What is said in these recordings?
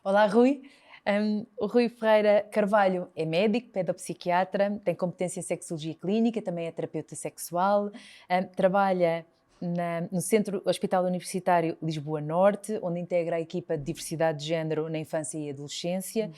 Olá, Rui. O Rui Ferreira Carvalho é médico, pedopsiquiatra, tem competência em sexologia clínica, também é terapeuta sexual, trabalha no Centro Hospital Universitário Lisboa Norte, onde integra a equipa de diversidade de género na infância e adolescência,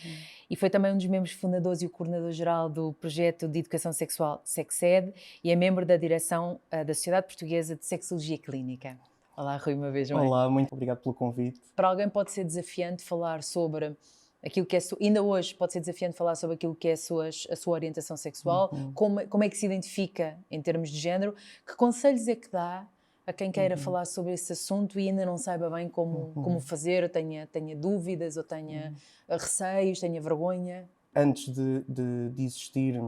e foi também um dos membros fundadores e o coordenador-geral do projeto de educação sexual SexEd e é membro da direção da Sociedade Portuguesa de Sexologia Clínica. Olá, Rui, uma vez mais. Olá, muito obrigado pelo convite. Para alguém pode ser desafiante falar sobre aquilo que é... Ainda hoje pode ser desafiante falar sobre aquilo que é a sua orientação sexual, como é que se identifica em termos de género, que conselhos é que dá a quem queira falar sobre esse assunto e ainda não saiba bem como fazer, ou tenha dúvidas, ou tenha receios, tenha vergonha? Antes de existir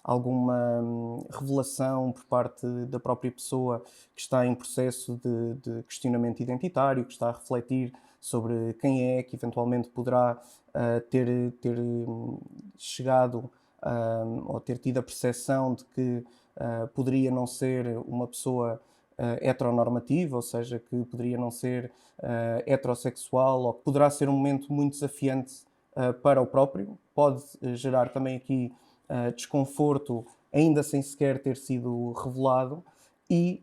alguma revelação por parte da própria pessoa que está em processo de questionamento identitário, que está a refletir sobre quem é, que eventualmente poderá ter chegado ou ter tido a percepção de que poderia não ser uma pessoa heteronormativa, ou seja, que poderia não ser heterossexual, ou que poderá ser um momento muito desafiante para o próprio, pode gerar também aqui desconforto, ainda sem sequer ter sido revelado, e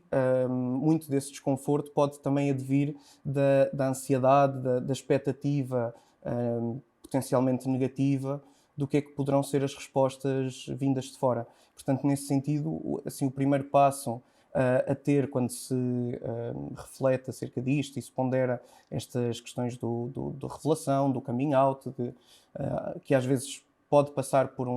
muito desse desconforto pode também advir da ansiedade, da expectativa potencialmente negativa do que é que poderão ser as respostas vindas de fora. Portanto, nesse sentido, assim, o primeiro passo a ter quando se reflete acerca disto e se pondera estas questões da revelação, do coming out, que às vezes pode passar por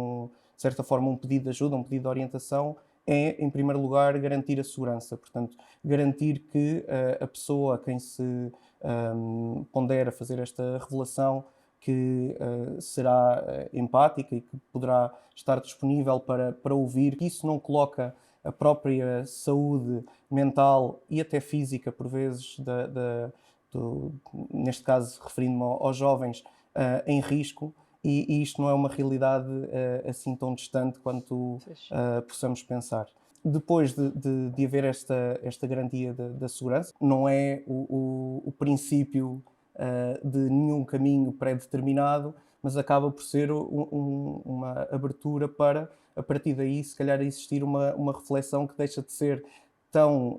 de certa forma, um pedido de ajuda, um pedido de orientação, é, em primeiro lugar, garantir a segurança. Portanto, garantir que a pessoa a quem se pondera fazer esta revelação que será empática e que poderá estar disponível para ouvir, que isso não coloca a própria saúde mental e até física, por vezes, neste caso referindo-me aos jovens, em risco, e isto não é uma realidade assim tão distante quanto possamos pensar. Depois de haver esta garantia da segurança, não é o princípio de nenhum caminho pré-determinado, mas acaba por ser uma abertura para, a partir daí, se calhar existir uma reflexão que deixa de ser tão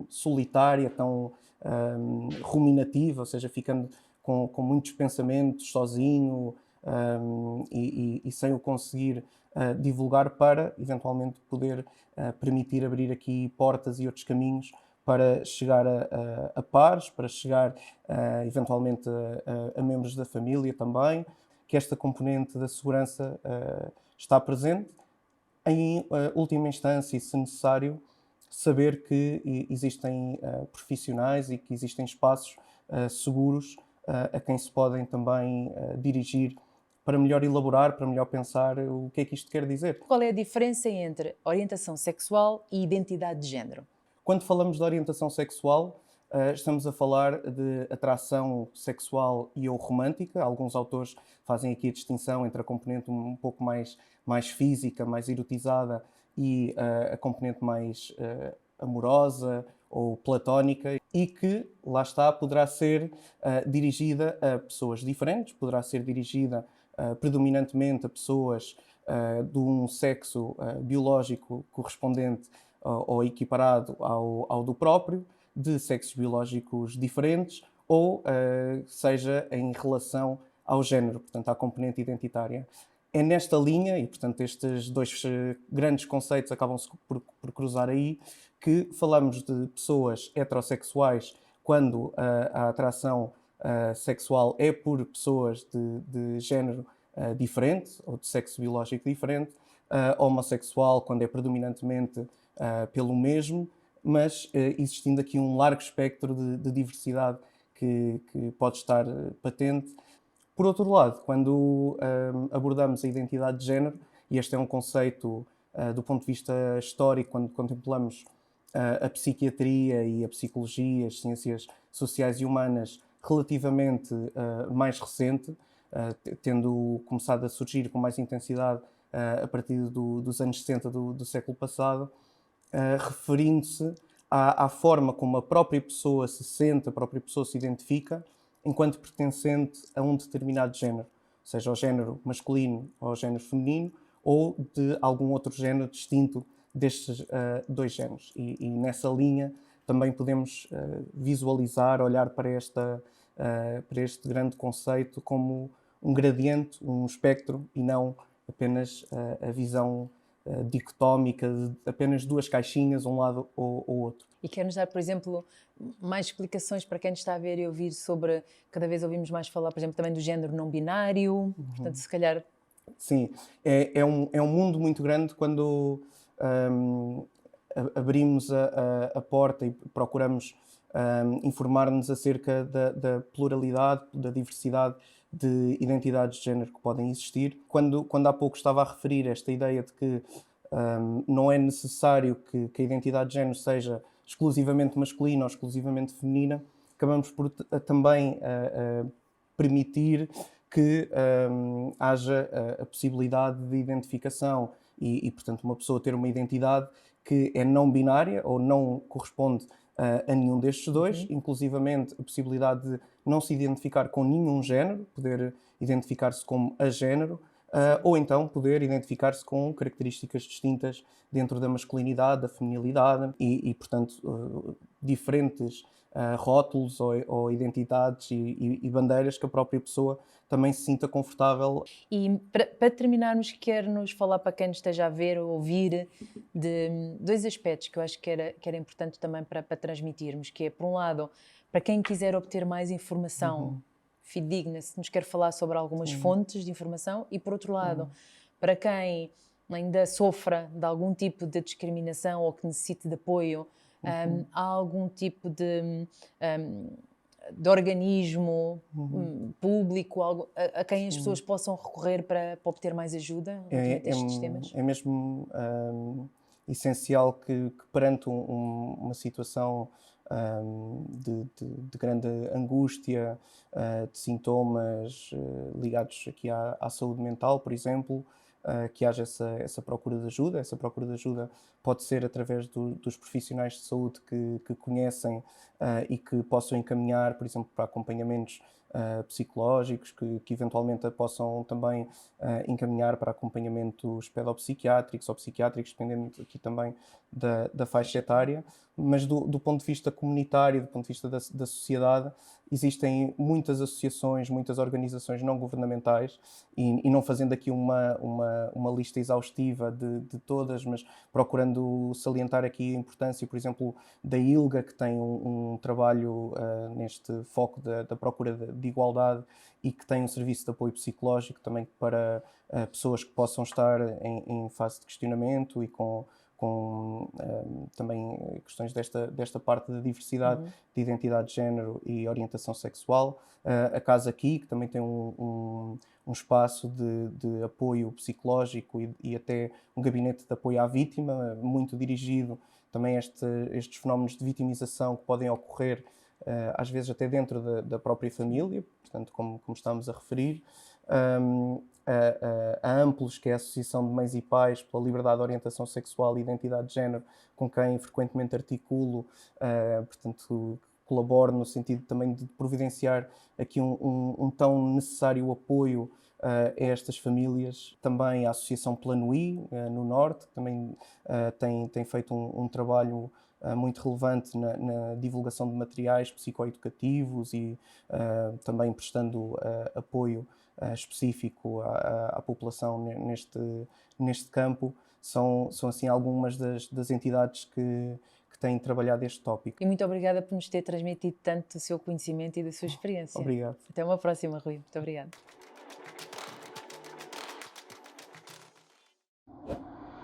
solitária, tão ruminativa, ou seja, ficando com muitos pensamentos, sozinho, e sem o conseguir divulgar, para eventualmente poder permitir abrir aqui portas e outros caminhos para chegar a pares, para chegar eventualmente a membros da família também, que esta componente da segurança está presente. Em última instância, e se necessário, saber que existem profissionais e que existem espaços seguros a quem se podem também dirigir para melhor elaborar, para melhor pensar o que é que isto quer dizer. Qual é a diferença entre orientação sexual e identidade de género? Quando falamos de orientação sexual, estamos a falar de atração sexual e ou romântica. Alguns autores fazem aqui a distinção entre a componente um pouco mais física, mais erotizada, e a componente mais amorosa ou platónica, e que, lá está, poderá ser dirigida a pessoas diferentes, poderá ser dirigida predominantemente a pessoas de um sexo biológico correspondente ou equiparado ao do próprio, de sexos biológicos diferentes, ou seja em relação ao género, portanto à componente identitária. É nesta linha, e portanto estes dois grandes conceitos acabam-se por cruzar aí, que falamos de pessoas heterossexuais quando a atração sexual é por pessoas de género diferente, ou de sexo biológico diferente, homossexual quando é predominantemente pelo mesmo, mas existindo aqui um largo espectro de diversidade que pode estar patente. Por outro lado, quando abordamos a identidade de género, e este é um conceito do ponto de vista histórico, quando contemplamos a psiquiatria e a psicologia, as ciências sociais e humanas, relativamente mais recente, tendo começado a surgir com mais intensidade a partir dos anos 60 do século passado, referindo-se à forma como a própria pessoa se sente, a própria pessoa se identifica enquanto pertencente a um determinado género, seja ao género masculino ou ao género feminino, ou de algum outro género distinto destes dois géneros. E nessa linha também podemos visualizar, olhar para este grande conceito como um gradiente, um espectro, e não apenas a visão dicotómica de apenas duas caixinhas, um lado ou outro. E quer-nos dar, por exemplo, mais explicações para quem nos está a ver e ouvir sobre, cada vez ouvimos mais falar, por exemplo, também do género não binário, portanto, se calhar... Sim, é um mundo muito grande quando abrimos a porta e procuramos informar-nos acerca da pluralidade, da diversidade de identidades de género que podem existir. Quando há pouco estava a referir esta ideia de que não é necessário que a identidade de género seja exclusivamente masculina ou exclusivamente feminina, acabamos por também permitir que haja a possibilidade de identificação e, portanto, uma pessoa ter uma identidade que é não binária ou não corresponde a nenhum destes dois, inclusivamente a possibilidade de não se identificar com nenhum género, poder identificar-se como agénero, ou então poder identificar-se com características distintas dentro da masculinidade, da feminilidade e portanto, diferentes rótulos ou identidades e bandeiras que a própria pessoa também se sinta confortável. E para terminarmos, quero-nos falar para quem nos esteja a ver ou ouvir de dois aspectos que eu acho que era importante também para transmitirmos, que é, por um lado, para quem quiser obter mais informação fidedigna, se nos quer falar sobre algumas fontes de informação, e por outro lado, para quem ainda sofra de algum tipo de discriminação ou que necessite de apoio, há algum tipo de organismo público a quem as pessoas possam recorrer para obter mais ajuda relativamente a estes temas? É mesmo essencial que perante uma situação de grande angústia, de sintomas ligados aqui à saúde mental, por exemplo, que haja essa procura de ajuda. Essa procura de ajuda pode ser através dos profissionais de saúde que conhecem e que possam encaminhar, por exemplo, para acompanhamentos psicológicos, que eventualmente a possam também encaminhar para acompanhamentos pedopsiquiátricos ou psiquiátricos, dependendo aqui também da faixa etária. Mas do ponto de vista comunitário, do ponto de vista da sociedade, existem muitas associações, muitas organizações não governamentais, e não fazendo aqui uma lista exaustiva de todas, mas procurando salientar aqui a importância, por exemplo, da ILGA, que tem um trabalho neste foco da procura de igualdade e que tem um serviço de apoio psicológico também para pessoas que possam estar em fase de questionamento e com também questões desta parte da diversidade de identidade de género e orientação sexual. A Casa Aqui, que também tem um espaço de apoio psicológico e até um gabinete de apoio à vítima, muito dirigido também a estes fenómenos de vitimização que podem ocorrer, às vezes até dentro da própria família, portanto, como estamos a referir. A Amplos, que é a Associação de Mães e Pais pela Liberdade de Orientação Sexual e Identidade de Género, com quem frequentemente articulo, portanto, colaboro no sentido também de providenciar aqui um tão necessário apoio a estas famílias. Também a Associação Plano I, no Norte, que também tem feito um trabalho muito relevante na divulgação de materiais psicoeducativos e também prestando apoio específico à população neste campo. São assim algumas das entidades que têm trabalhado este tópico. E muito obrigada por nos ter transmitido tanto o seu conhecimento e da sua experiência. Obrigado. Até uma próxima, Rui. Muito obrigada.